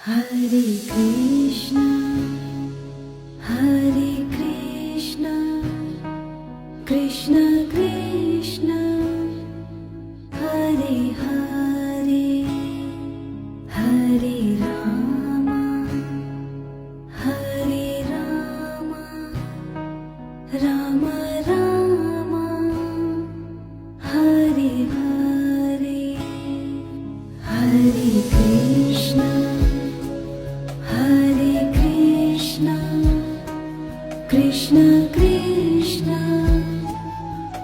Hare Krishna, Hare Krishna, Krishna Krishna, Hare Hare, Hare Rama, Hare Rama, Rama Rama, Hare Hare, Hare Krishna, Hare Krishna, Krishna Krishna,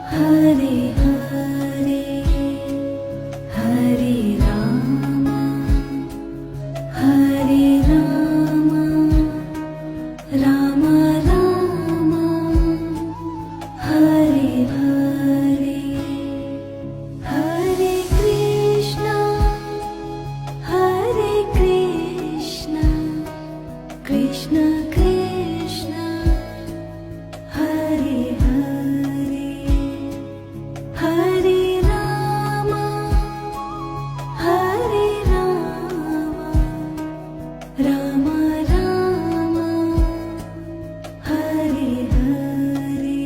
Hare Hare, Hare Rama, Hare Rama, Rama Rama, Hare Hare, Hare Krishna, Hare Krishna, Krishna Krishna, Hare Hare, Hare Rama, Hare Rama, Rama Rama, Hare Hare,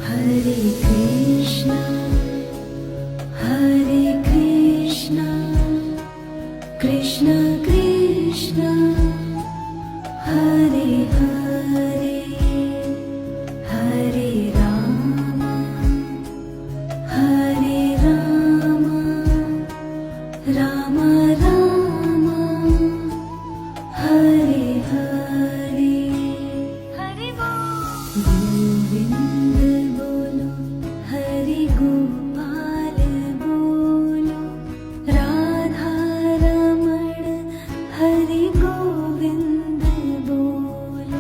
Hare Krishna, Hare Krishna, Krishna Krishna, Hare Hare, Hare Rama, Hare Rama, Rama Rama, Hare Hare, Hare Govind bolo, Hare Gopal bolo, Radha Raman, Hare Govind bolo,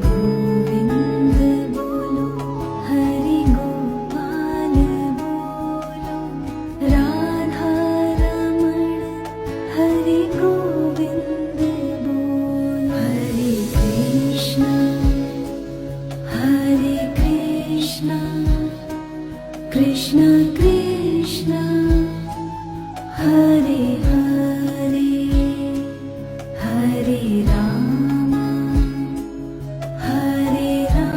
Govind bolo, Hare Gopal bolo, Radha Raman, Hare Govind bolo, Hare Krishna, Hare Krishna, Krishna Krishna, Hare